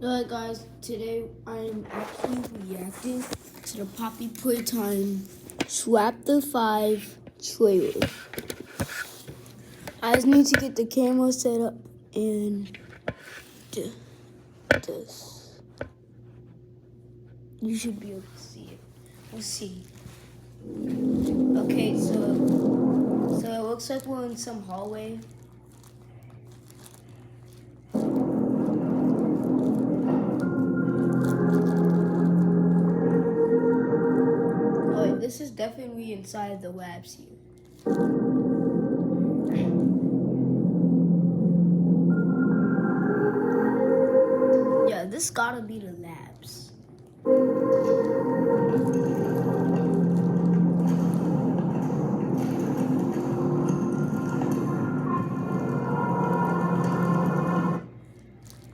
Alright guys, today I am actually reacting to the Poppy Playtime Chapter 5 trailer. I just need to get the camera set up and this. You should be able to see it. Let's see. Okay, so it looks like we're in some hallway. This is definitely inside the labs here. Yeah, this gotta be the labs.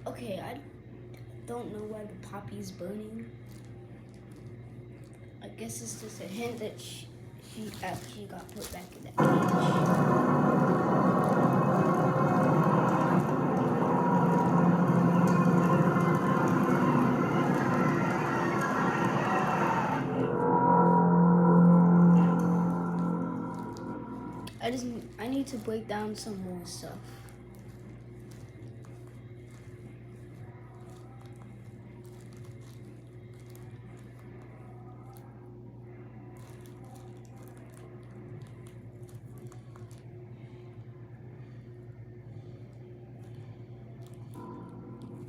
Okay, I don't know why the poppy's burning. I guess it's just a hint that she actually got put back in that cage. I need to break down some more stuff.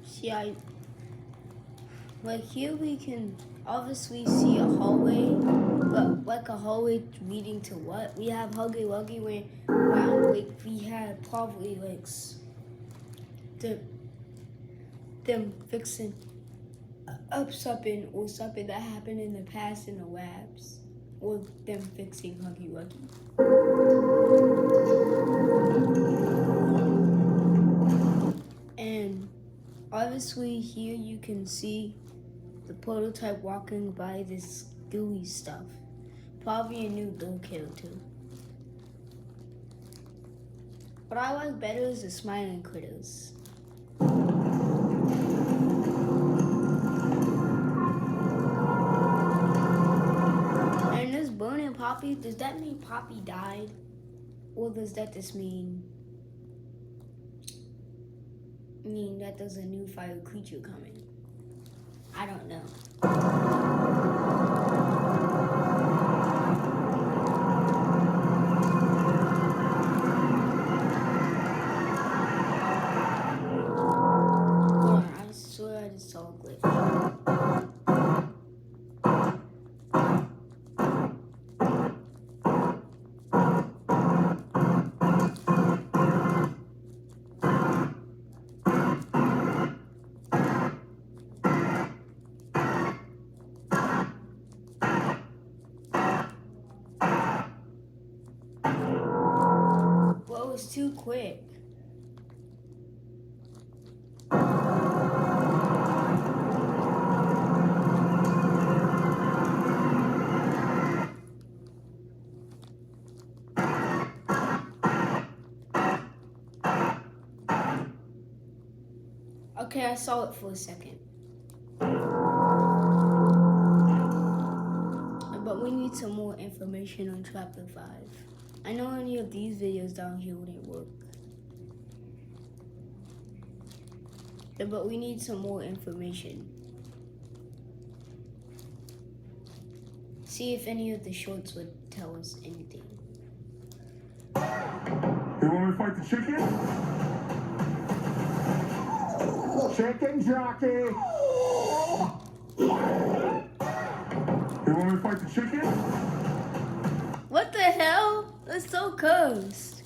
See, like here we can obviously see a hallway, but like a hallway leading to what? We have Huggy Wuggy where like we had probably like them fixing up something or something that happened in the past in the labs, or them fixing Huggy Wuggy. And obviously here you can see the prototype walking by this gooey stuff. Probably a new Bill character. What I like better is the smiling critters. And this burning Poppy, does that mean Poppy died? Or does that just mean that there's a new fire creature coming? I don't know. I swear I just saw a glitch. Well, it was too quick. Okay, I saw it for a second. But we need some more information on Chapter 5. I know any of these videos down here wouldn't work. Yeah, but we need some more information. See if any of the shorts would tell us anything. You want me to fight the chicken? Chicken jockey! You want me to fight the chicken? What the hell? That's so cursed.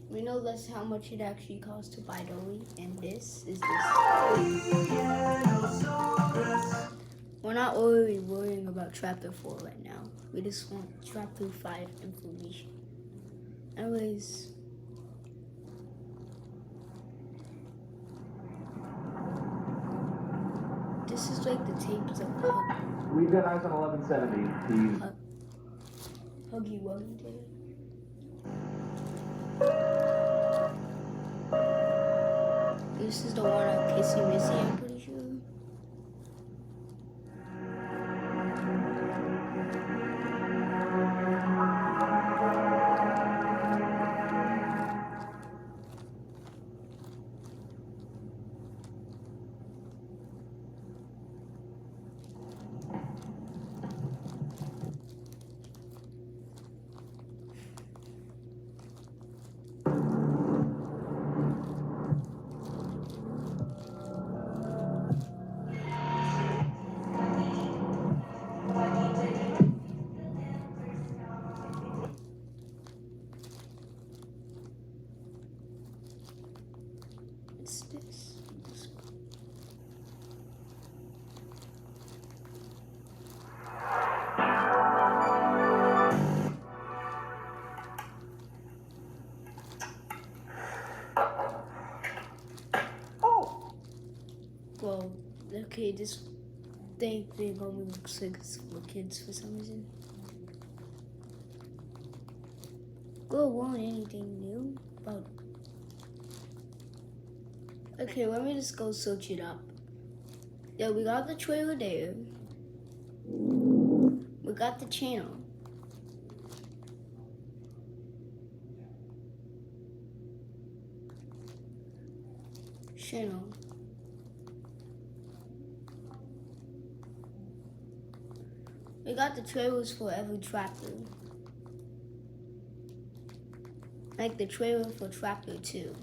We know that's how much it actually costs to buy Dolly, and this is this. We're not really worrying about Chapter 4 right now. We just want Chapter 5 information. Anyways. This is like the tapes of We've got eyes on 1170. He's Huggy Wuggy. this is the one of Kissy Missy, I'm pretty sure. What's this? Oh! Well, okay, this thing only looks like it's for kids for some reason. Well, won't anything new about. Okay, let me just go search it up. Yeah, we got the trailer there. We got the channel. Channel. We got the trailers for every chapter. Like the trailer for chapter 2.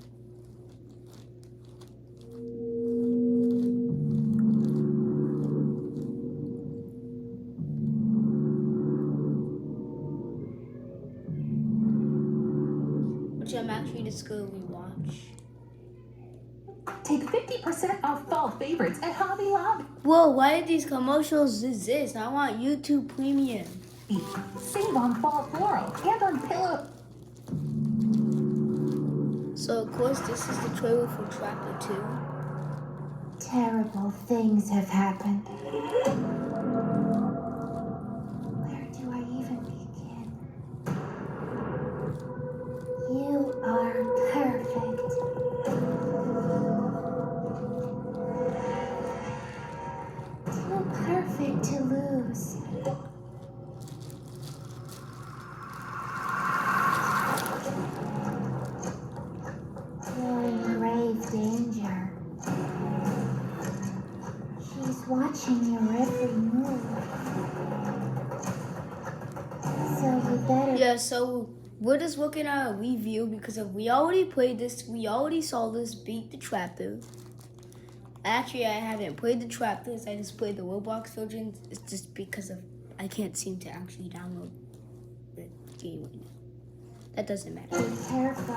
Which I'm actually just gonna rewatch. Take 50% off fall favorites at Hobby Lobby. Whoa, why did these commercials exist? I want YouTube Premium. Save on fall floral and on pillow. So of course this is the trailer for chapter 2. Terrible things have happened. Where do I even begin? You are perfect. Too perfect to lose. You're in grave danger. She's watching your every move. So you better... Yeah, so we're just looking at a review because we already played this. We already saw this beat the chapter. Actually, I haven't played the chapters. I just played the Roblox version. It's just because of I can't seem to actually download the game right now. That doesn't matter. Be careful.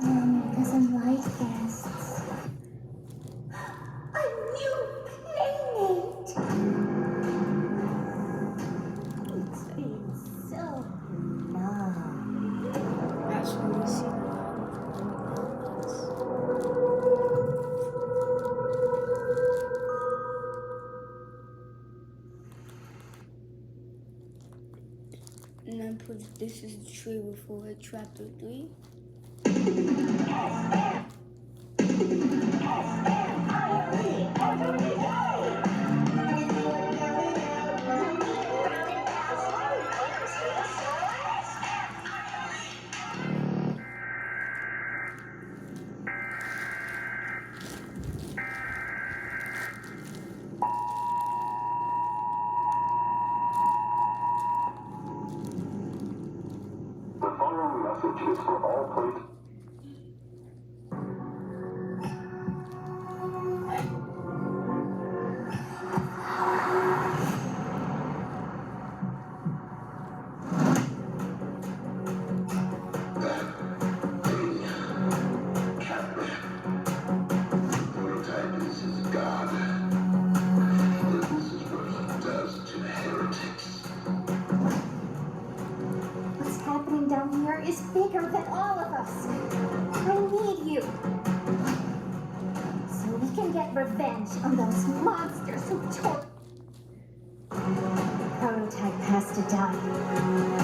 Mommy doesn't like guests. A new playmate! It's been so long. That's what we see. And then this is the trailer for chapter 3. The following message is for all plate. Prototype is his god. This is what he does to heretics. What's happening down here is bigger than all of us. I need you. So we can get revenge on those monsters who tore... Prototype has to die.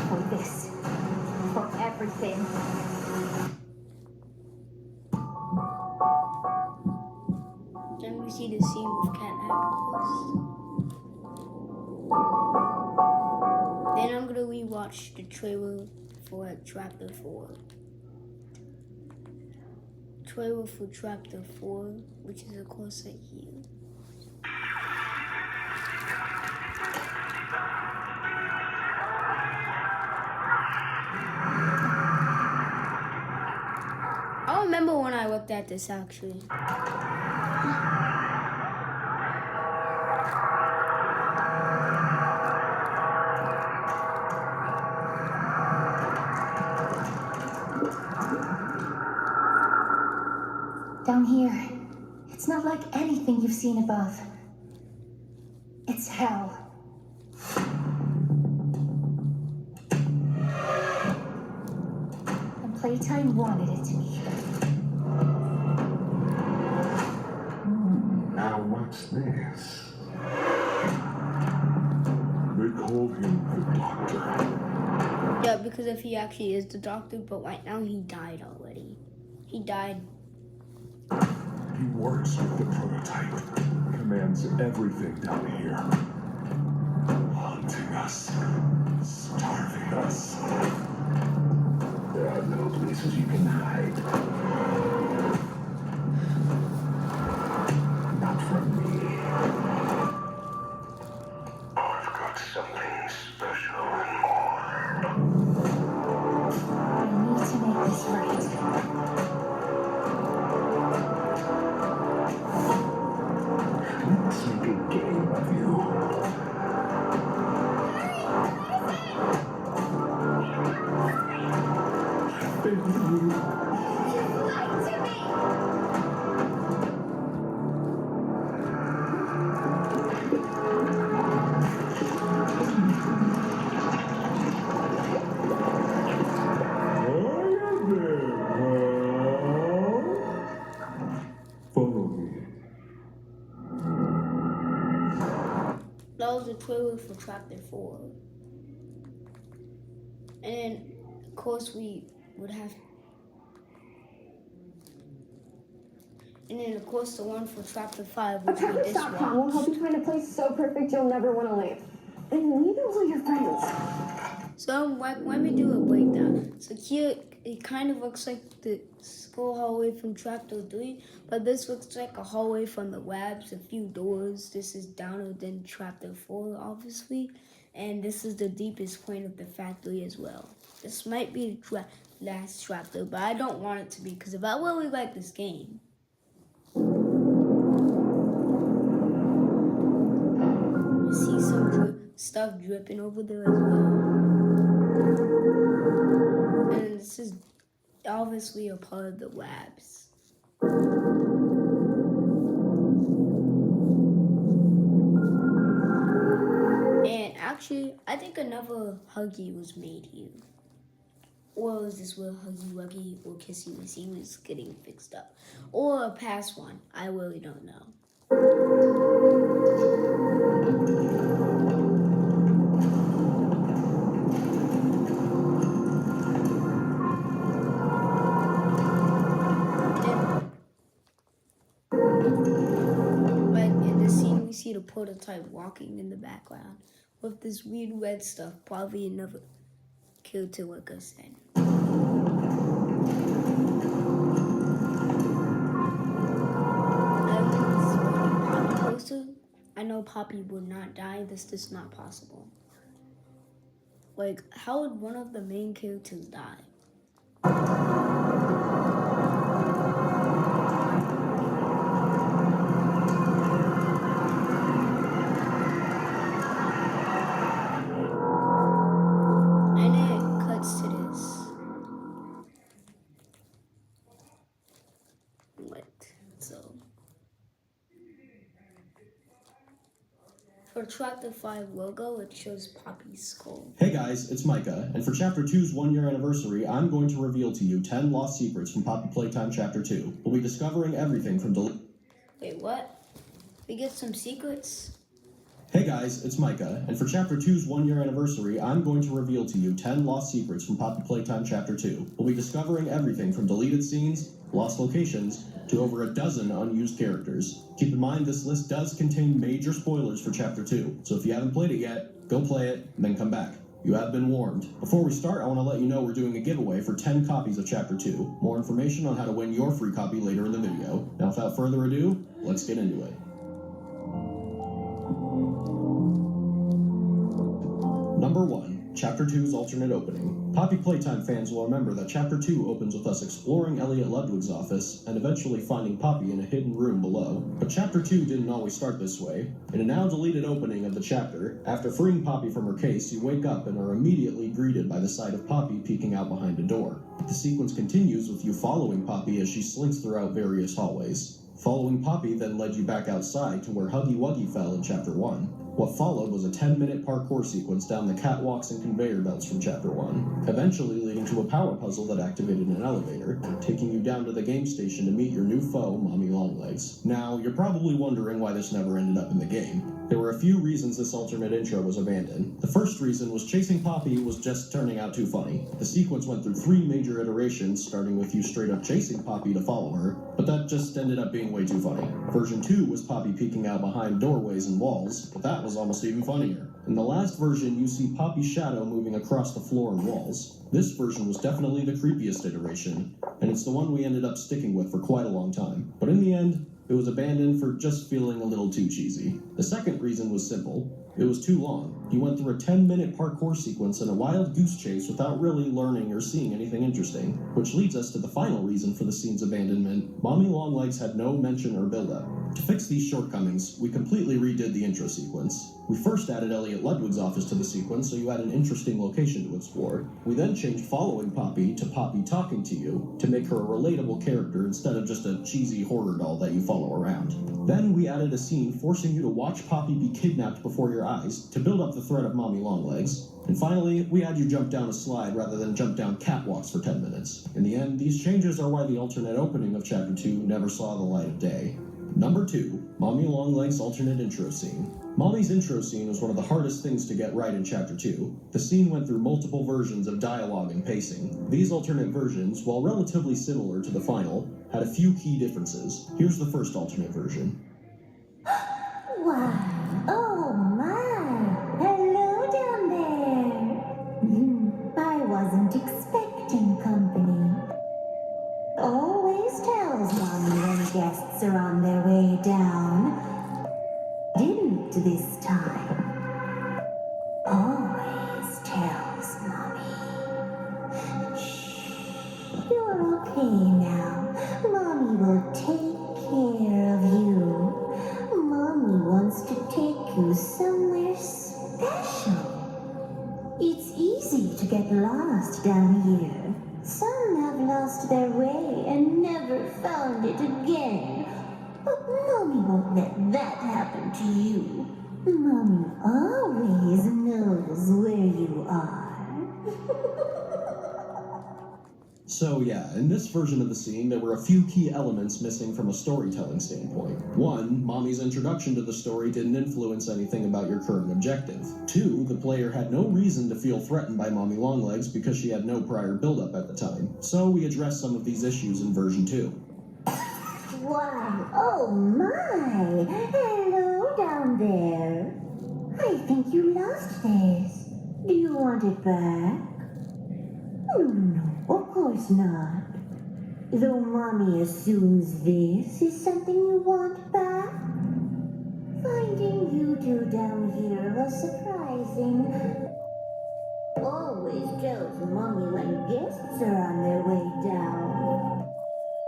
For this. For everything. Then I'm gonna rewatch the trailer for Chapter 4. Trailer for Chapter 4, which is of course right here. I remember when I looked at this actually. Down here, it's not like anything you've seen above. It's hell. And Playtime wanted it to be. Now what's this? They call him the Doctor. Yeah, because if he actually is the Doctor, but right now he died already. He died. He works with the prototype, commands everything down here. Haunting us, starving us. There are no places you can hide. Not from me. I've got something special and more. I need to make this right. Let's make a game of you. Follow me. That was the trailer for Chapter 4. And then, of course, we would have... And then, of course, the one for Chapter 5, which we just Stop, we'll help watched. you find a place so perfect you'll never want to leave. And leave it with your friends. So, let me do a breakdown. So here, it kind of looks like the school hallway from Chapter 3, but this looks like a hallway from the labs, a few doors. This is downer than Chapter 4, obviously. And this is the deepest point of the factory as well. This might be the last chapter, but I don't want it to be, because if I really like this game, I see some stuff dripping over there as well. And this is obviously a part of the labs. And actually, I think another Huggy was made here. Or is this where Huggy Wuggy or Kissy Missy was getting fixed up? Or a past one. I really don't know. We see the prototype walking in the background with this weird red stuff, probably another character like I said. Poppy poster. I know Poppy would not die. This is not possible. Like, how would one of the main characters die? For Chapter 5 logo, it shows Poppy's skull. Hey guys, it's Micah, and for Chapter 2's 1-year anniversary, I'm going to reveal to you 10 lost secrets from Poppy Playtime Chapter 2. We'll be discovering everything from Wait, what? We get some secrets? Hey guys, it's Micah, and for Chapter 2's 1-year anniversary, I'm going to reveal to you 10 lost secrets from Poppy Playtime Chapter 2. We'll be discovering everything from deleted scenes, lost locations, to over a dozen unused characters. Keep in mind this list does contain major spoilers for Chapter 2, so if you haven't played it yet, go play it, and then come back. You have been warned. Before we start, I want to let you know we're doing a giveaway for 10 copies of Chapter 2. More information on how to win your free copy later in the video. Now without further ado, let's get into it. Number 1. Chapter 2's alternate opening. Poppy Playtime fans will remember that Chapter 2 opens with us exploring Elliot Ludwig's office and eventually finding Poppy in a hidden room below. But Chapter 2 didn't always start this way. In a now deleted opening of the chapter, after freeing Poppy from her case, you wake up and are immediately greeted by the sight of Poppy peeking out behind a door. The sequence continues with you following Poppy as she slinks throughout various hallways. Following Poppy then led you back outside to where Huggy Wuggy fell in Chapter 1. What followed was a 10-minute parkour sequence down the catwalks and conveyor belts from Chapter 1, eventually leading to a power puzzle that activated an elevator, taking you down to the game station to meet your new foe, Mommy Longlegs. Now, you're probably wondering why this never ended up in the game. There were a few reasons this alternate intro was abandoned. The first reason was chasing Poppy was just turning out too funny. The sequence went through 3 major iterations, starting with you straight up chasing Poppy to follow her, but that just ended up being way too funny. Version 2 was Poppy peeking out behind doorways and walls, but that was almost even funnier. In the last version, you see Poppy's shadow moving across the floor and walls. This version was definitely the creepiest iteration, and it's the one we ended up sticking with for quite a long time. But in the end, it was abandoned for just feeling a little too cheesy. The second reason was simple. It was too long. You went through a 10-minute parkour sequence and a wild goose chase without really learning or seeing anything interesting. Which leads us to the final reason for the scene's abandonment. Mommy Longlegs had no mention or build-up. To fix these shortcomings, we completely redid the intro sequence. We first added Elliot Ludwig's office to the sequence so you had an interesting location to explore. We then changed following Poppy to Poppy talking to you to make her a relatable character instead of just a cheesy horror doll that you follow around. Then we added a scene forcing you to watch Poppy be kidnapped before your eyes to build up the threat of Mommy Longlegs. And finally, we had you jump down a slide rather than jump down catwalks for 10 minutes. In the end, these changes are why the alternate opening of Chapter 2 never saw the light of day. Number 2. Mommy Longlegs' alternate intro scene. Mommy's intro scene was one of the hardest things to get right in Chapter 2. The scene went through multiple versions of dialogue and pacing. These alternate versions, while relatively similar to the final, had a few key differences. Here's the first alternate version. Why, oh my! Hello down there! I wasn't expecting company. Always tells Mommy when guests are on their way down. Didn't this time. Always tells Mommy. Shh, you're okay now. Mommy will take care of you. Mommy wants to take you somewhere special. It's easy to get lost down here. Some have lost their way and never found it again. But Mommy won't let that happen to you. Mommy always knows where you are. So yeah, in this version of the scene, there were a few key elements missing from a storytelling standpoint. 1, Mommy's introduction to the story didn't influence anything about your current objective. 2, the player had no reason to feel threatened by Mommy Longlegs because she had no prior build-up at the time. So we addressed some of these issues in version 2. Why, oh my! Hello down there. I think you lost this. Do you want it back? No, of course not. Though Mommy assumes this is something you want back. Finding you two down here was surprising. Always tells Mommy when guests are on their way down.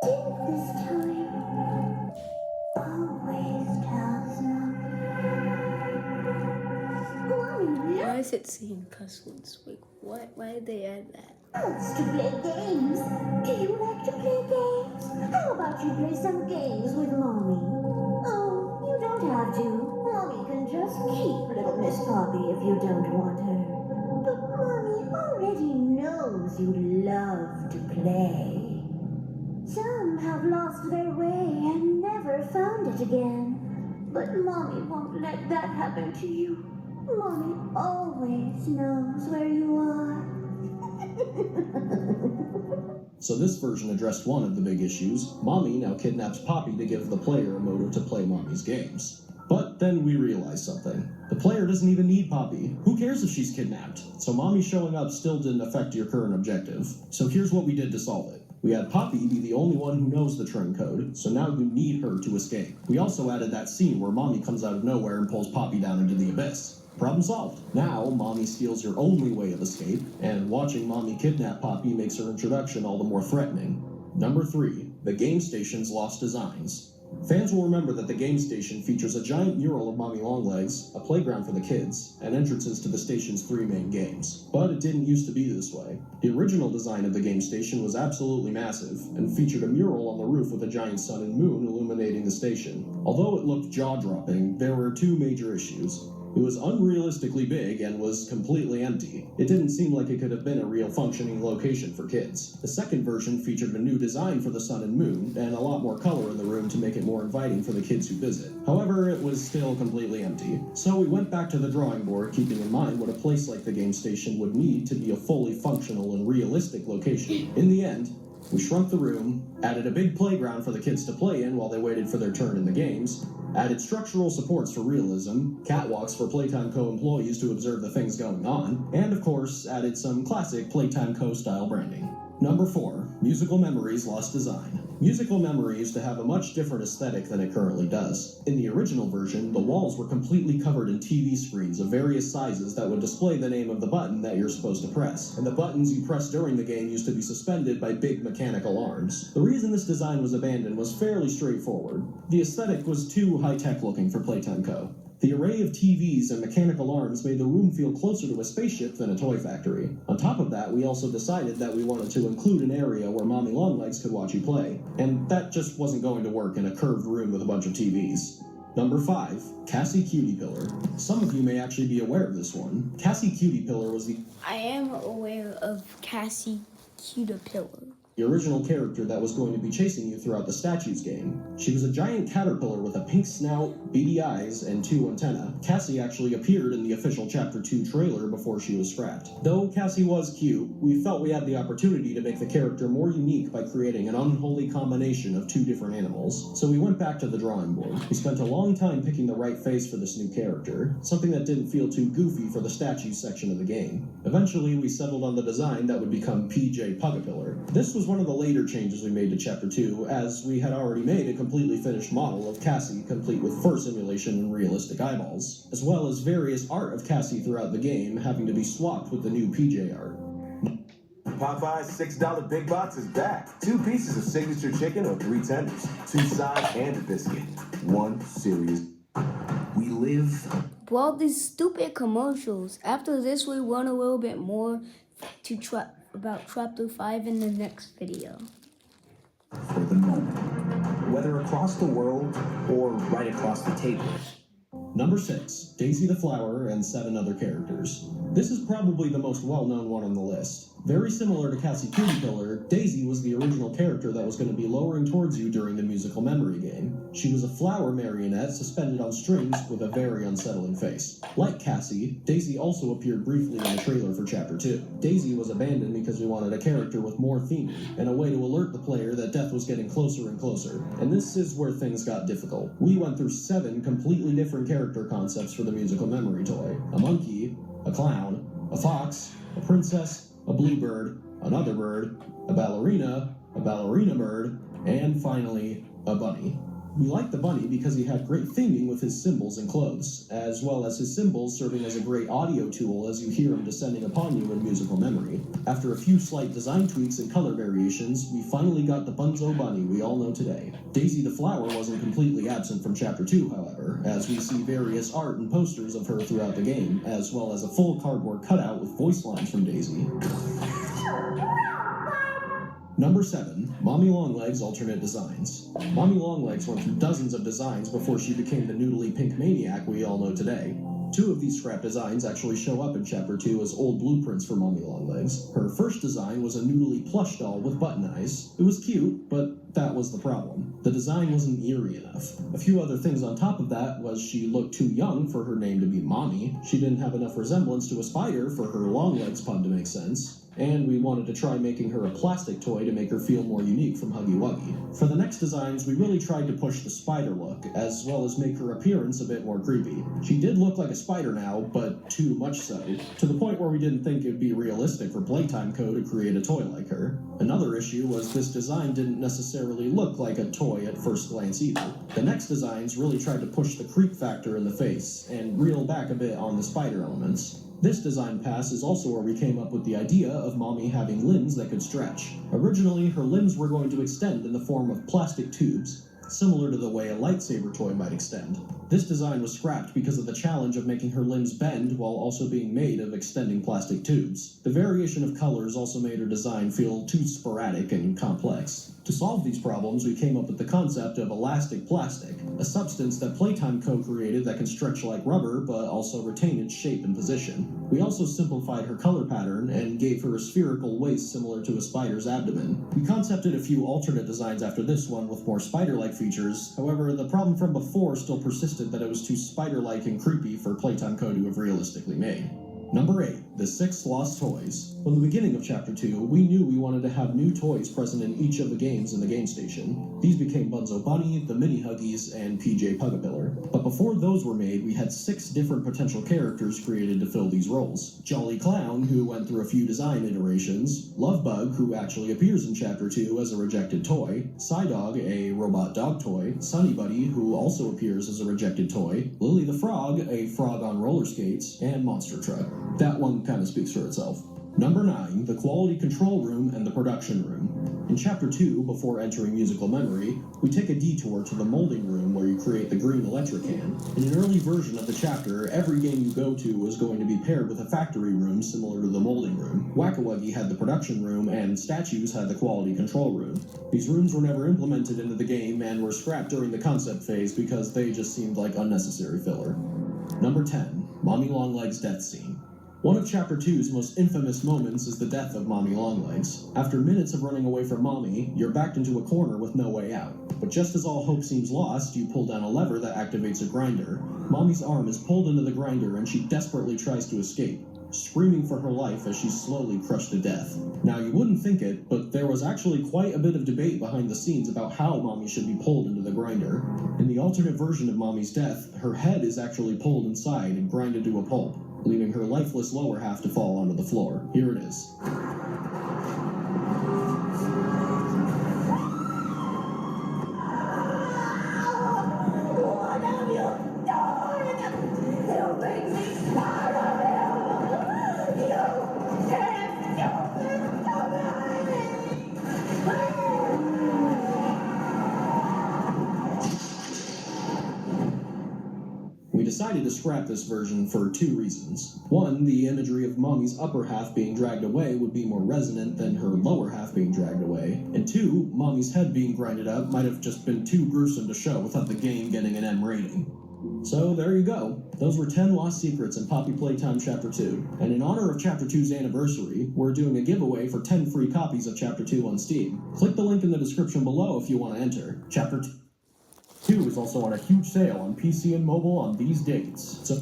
Didn't this time. Always tells Mommy. Why is it saying cuss words? Like, what? Why did they add that? Loves to play games. Do you like to play games? How about you play some games with Mommy? Oh, you don't have to. Mommy can just keep little Miss Poppy if you don't want her. But Mommy already knows you love to play. Some have lost their way and never found it again. But Mommy won't let that happen to you. Mommy always knows where you are. So this version addressed one of the big issues. Mommy now kidnaps Poppy to give the player a motive to play Mommy's games. But then we realized something. The player doesn't even need Poppy. Who cares if she's kidnapped? So Mommy showing up still didn't affect your current objective. So here's what we did to solve it. We had Poppy be the only one who knows the train code, so now you need her to escape. We also added that scene where Mommy comes out of nowhere and pulls Poppy down into the abyss. Problem solved. Now, Mommy steals your only way of escape, and watching Mommy kidnap Poppy makes her introduction all the more threatening. Number 3. The game station's lost designs. Fans will remember that the game station features a giant mural of Mommy Longlegs, a playground for the kids, and entrances to the station's 3 main games. But it didn't used to be this way. The original design of the game station was absolutely massive, and featured a mural on the roof with a giant sun and moon illuminating the station. Although it looked jaw-dropping, there were 2 major issues. It was unrealistically big and was completely empty. It didn't seem like it could have been a real functioning location for kids. The second version featured a new design for the sun and moon, and a lot more color in the room to make it more inviting for the kids who visit. However, it was still completely empty. So we went back to the drawing board, keeping in mind what a place like the game station would need to be a fully functional and realistic location. In the end, we shrunk the room, added a big playground for the kids to play in while they waited for their turn in the games, added structural supports for realism, catwalks for Playtime Co. employees to observe the things going on, and of course, added some classic Playtime Co. style branding. Number 4. Musical Memories lost design. Musical Memory used to have a much different aesthetic than it currently does. In the original version, the walls were completely covered in TV screens of various sizes that would display the name of the button that you're supposed to press, and the buttons you press during the game used to be suspended by big mechanical arms. The reason this design was abandoned was fairly straightforward. The aesthetic was too high-tech looking for Playtime Co. The array of TVs and mechanical arms made the room feel closer to a spaceship than a toy factory. On top of that, we also decided that we wanted to include an area where Mommy Longlegs could watch you play, and that just wasn't going to work in a curved room with a bunch of TVs. Number 5. Cassie Cutie Pillar. Some of you may actually be aware of this one. Cassie Cutie Pillar was I am aware of Cassie Caterpillar. the original character that was going to be chasing you throughout the Statues game. She was a giant caterpillar with a pink snout, beady eyes, and 2 antennae. Cassie actually appeared in the official Chapter 2 trailer before she was scrapped. Though Cassie was cute, we felt we had the opportunity to make the character more unique by creating an unholy combination of 2 different animals. So we went back to the drawing board. We spent a long time picking the right face for this new character, something that didn't feel too goofy for the Statues section of the game. Eventually, we settled on the design that would become PJ Pugapillar. This was one of the later changes we made to Chapter 2, as we had already made a completely finished model of Cassie, complete with fur simulation and realistic eyeballs, as well as various art of Cassie throughout the game having to be swapped with the new PJ art. Popeye's $6 Big Box is back. 2 pieces of signature chicken or 3 tenders, 2 sides and a biscuit. 1 serious. We live. Well, these stupid commercials. After this, we learn a little bit more about Chapter 5 in the next video. For the moment, whether across the world or right across the table. Number 6, Daisy the Flower and 7 other characters. This is probably the most well-known one on the list. Very similar to Cassie Cutie Pillar, Daisy was the original character that was going to be lowering towards you during the musical memory game. She was a flower marionette suspended on strings with a very unsettling face. Like Cassie, Daisy also appeared briefly in the trailer for Chapter 2. Daisy was abandoned because we wanted a character with more theming, and a way to alert the player that death was getting closer and closer. And this is where things got difficult. We went through 7 completely different character concepts for the musical memory toy. A monkey, a clown, a fox, a princess, a bluebird, another bird, a ballerina bird, and finally, a bunny. We liked the bunny because he had great theming with his symbols and clothes, as well as his symbols serving as a great audio tool as you hear him descending upon you in musical memory. After a few slight design tweaks and color variations, we finally got the Bunzo bunny we all know today. Daisy the Flower wasn't completely absent from Chapter 2, however, as we see various art and posters of her throughout the game, as well as a full cardboard cutout with voice lines from Daisy. Number 7, Mommy Longlegs alternate designs. Mommy Longlegs went through dozens of designs before she became the noodly pink maniac we all know today. 2 of these scrap designs actually show up in Chapter 2 as old blueprints for Mommy Longlegs. Her first design was a noodly plush doll with button eyes. It was cute, but that was the problem. The design wasn't eerie enough. A few other things on top of that was she looked too young for her name to be Mommy. She didn't have enough resemblance to a spider for her long legs pun to make sense. And we wanted to try making her a plastic toy to make her feel more unique from Huggy Wuggy. For the next designs, we really tried to push the spider look, as well as make her appearance a bit more creepy. She did look like a spider now, but too much so, to the point where we didn't think it'd be realistic for Playtime Co. to create a toy like her. Another issue was this design didn't necessarily look like a toy at first glance either. The next designs really tried to push the creep factor in the face, and reel back a bit on the spider elements. This design pass is also where we came up with the idea of Mommy having limbs that could stretch. Originally, her limbs were going to extend in the form of plastic tubes, similar to the way a lightsaber toy might extend. This design was scrapped because of the challenge of making her limbs bend while also being made of extending plastic tubes. The variation of colors also made her design feel too sporadic and complex. To solve these problems, we came up with the concept of elastic plastic, a substance that Playtime co-created that can stretch like rubber but also retain its shape and position. We also simplified her color pattern and gave her a spherical waist similar to a spider's abdomen. We concepted a few alternate designs after this one with more spider-like features. However, the problem from before still persisted that it was too spider-like and creepy for Playtime Co. to have realistically made. Number 8, the 6 Lost Toys. From the beginning of Chapter 2, we knew we wanted to have new toys present in each of the games in the game station. These became Bunzo Bunny, the Mini Huggies, and PJ Pugapillar. But before those were made, we had 6 different potential characters created to fill these roles. Jolly Clown, who went through a few design iterations, Lovebug, who actually appears in Chapter 2 as a rejected toy, Psydog, a robot dog toy, Sunny Buddy, who also appears as a rejected toy, Lily the Frog, a frog on roller skates, and Monster Truck. That one kind of speaks for itself. Number 9, the quality control room and the production room. In Chapter 2, before entering musical memory, we take a detour to the molding room where you create the green electric can. In an early version of the chapter, every game you go to was going to be paired with a factory room similar to the molding room. Whack-A-Wuggy had the production room, and Statues had the quality control room. These rooms were never implemented into the game and were scrapped during the concept phase because they just seemed like unnecessary filler. Number 10, Mommy Longlegs' death scene. One of Chapter 2's most infamous moments is the death of Mommy Longlegs. After minutes of running away from Mommy, you're backed into a corner with no way out. But just as all hope seems lost, you pull down a lever that activates a grinder. Mommy's arm is pulled into the grinder and she desperately tries to escape, screaming for her life as she's slowly crushed to death. Now, you wouldn't think it, but there was actually quite a bit of debate behind the scenes about how Mommy should be pulled into the grinder. In the alternate version of Mommy's death, her head is actually pulled inside and grinded to a pulp, leaving her lifeless lower half to fall onto the floor. Here it is. What have you done? You make me part of you! You can't do this to me! We decided to scrap this version for 2 reasons. One, the imagery of Mommy's upper half being dragged away would be more resonant than her lower half being dragged away. And 2, Mommy's head being grinded up might have just been too gruesome to show without the game getting an M rating. So there you go. Those were 10 lost secrets in Poppy Playtime Chapter 2. And in honor of Chapter 2's anniversary, we're doing a giveaway for 10 free copies of Chapter 2 on Steam. Click the link in the description below if you want to enter. Chapter 2 is also on a huge sale on PC and mobile on these dates. So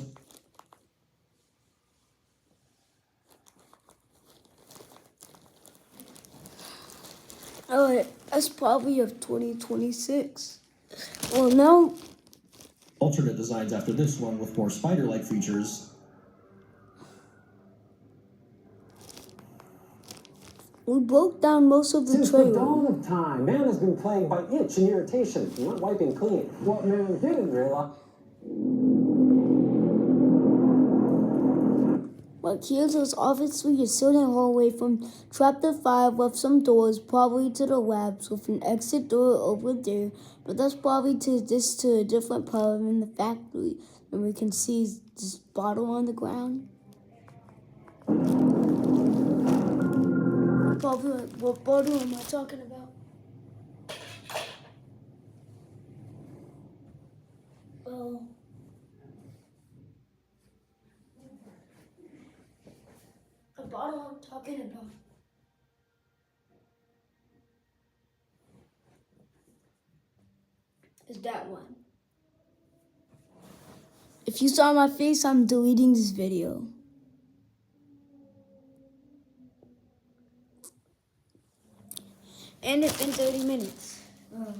Alright, that's probably of 2026. Well, now alternate designs after this one with more spider-like features. we broke down most of the Since the trailer. dawn of time, man has been plagued by itch and irritation, not wiping clean. What man didn't realize... But here's us obviously a certain hallway from Chapter 5 with some doors, probably to the labs with an exit door over there. But that's probably to a different part in the factory. And we can see this bottle on the ground. Probably like, what bottle am I talking about? Oh. The bottle I'm talking about is that one. If you saw my face, I'm deleting this video. And it's been 30 minutes. Oh.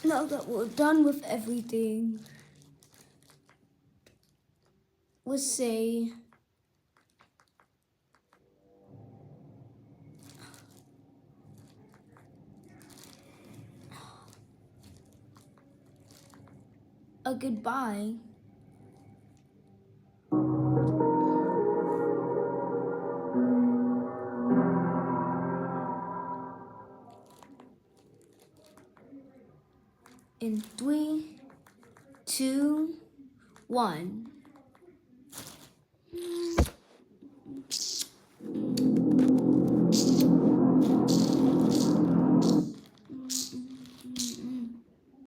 Now that we're done with everything, let's say a goodbye. In 3, 2, 1.